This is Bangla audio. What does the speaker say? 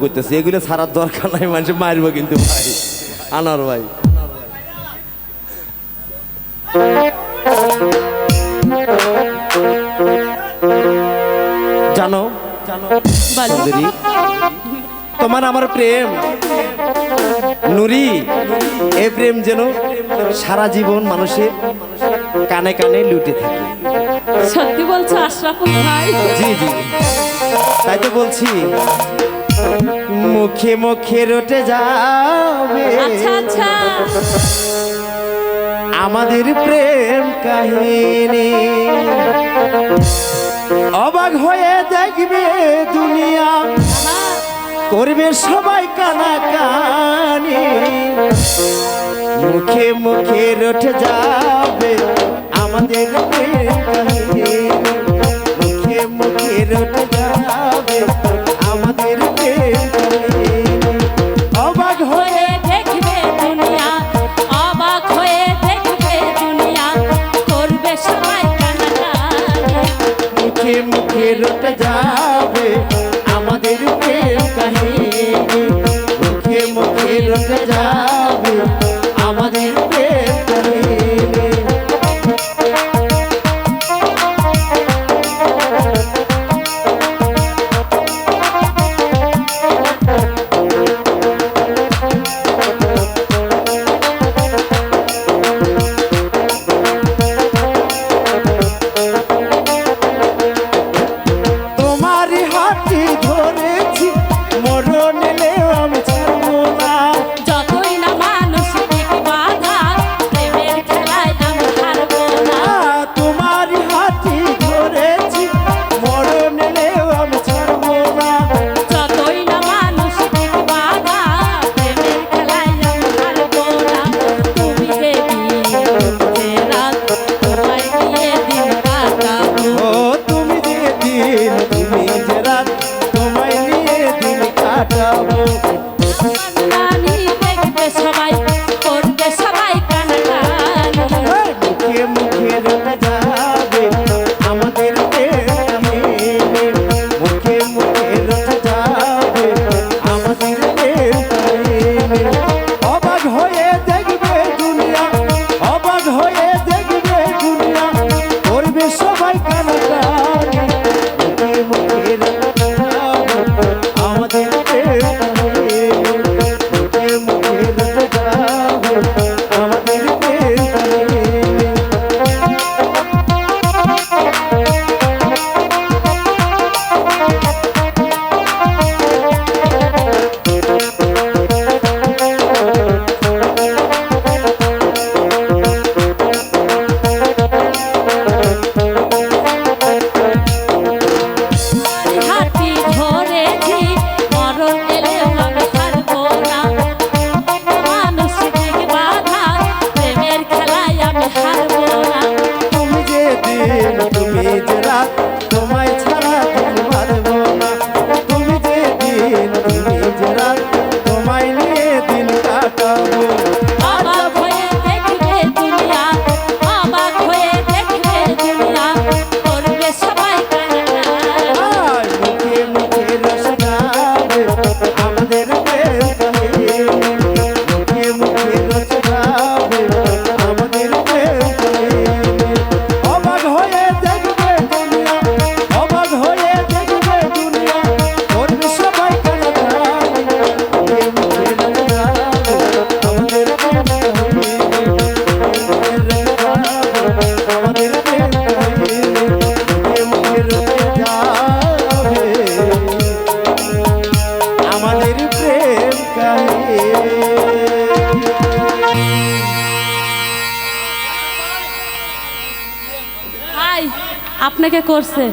করতেছে এগুলো ছাড়ার দরকার নাই, মানুষ মারবো কিন্তু ভাই। আনার ভাই জানো সুন্দরী, তোমার আমার প্রেম নুরি, এই প্রেম যেন সারা জীবন মানুষের কানে কানে লুটে থাকে। সত্যি বলছো আশরাফুল ভাই? জি জি, তাই তো বলছি, মুখে মুখে রটে যাবে আচ্ছা আচ্ছা, আমাদের প্রেম কাহিনী। অবাক হয়ে দেখবে দুনিয়া, করবে সবাই কানাকানি। মুখে মুখে রটে যাবে আমাদের প্রেম কাহিনী। মুখে মুখে রটে যাবে আমাদের প্রেম কাহিনী। অবাক হয়ে দেখবে দুনিয়া, অবাক হয়ে দেখবে দুনিয়া, করবে সবাই কানাকানি। মুখে মুখে রটে যাবে আমাদের প্রেম কাহিনী। মুখে মুখে রটে যাবে আমাদের প্রেম কাহিনী। তোমারই হাতটি ধরেছি, মরণ এলেও আমি ছাড়বো না। যতই না মানসিক বাধা, প্রেমের খেলায় আমি হারবো না। তোমারই হাতটি ধরেছি, মরণ এলেও আমি ছাড়বো না। যতই না মানসিক বাধা, প্রেমের খেলায় আমি হারবো না। তুমি যে দিন যে রাত, তোমায় নিয়ে দিন কাটাবো। ও তুমি যে দিন, তুমি যে রাত, তোমায় নিয়ে দিন কাটাবো। কানাকানি দেখবে সবাই, করবে সবাই কানাকানি। মুখে মুখে রটে যাবে আমাদের প্রেম কাহিনী। মুখে মুখে রটে যাবে আমাদের প্রেম কাহিনী। অবাক হয়ে দেখবে দুনিয়া, অবাক হয়ে দেখবে দুনিয়া, করবে সবাই কানাকানি। মুখে মুখে রটে যাবে আমাদের প্রেম কাহিনী। মুখে মুখে রটে যাবে আমাদের প্রেম কাহিনী। হাতটি ধরেছি, মরণ এলেও আমি হারবো না। মানসিক বাধা, প্রেমের খেলায় আমি হারবো না। তুমি যে দিন, তুমি যে রাত, তোমায় ছাড়া দিন পারবো না। তুমি যে দিন, তুমি যে রাত, তোমায় নিয়ে দিন কাটাবো। অবাক হয়ে দেখবে দুনিয়া, অবাক হয়ে দেখবে দুনিয়া, করবে সবাই কানাকানি। আয় মুখে মুখে রসে যাবে আমাদের প্রেম কাহিনী। মুখে মুখে রসে যাবে আমাদের প্রেম কাহিনী। অবাক হয়ে দেখবে দুনিয়া, অবাক হয়ে দেখবে দুনিয়া, করবে সবাই কানাকানি। মুখে মুখে রসে যাবে আমাদের প্রেম কাহিনী। আমাদের প্রেম কাহিনী। মুখে মুখে রসে যাবে আমাদের প্রেম কাহিনী। ভাই আপনাকে করছে।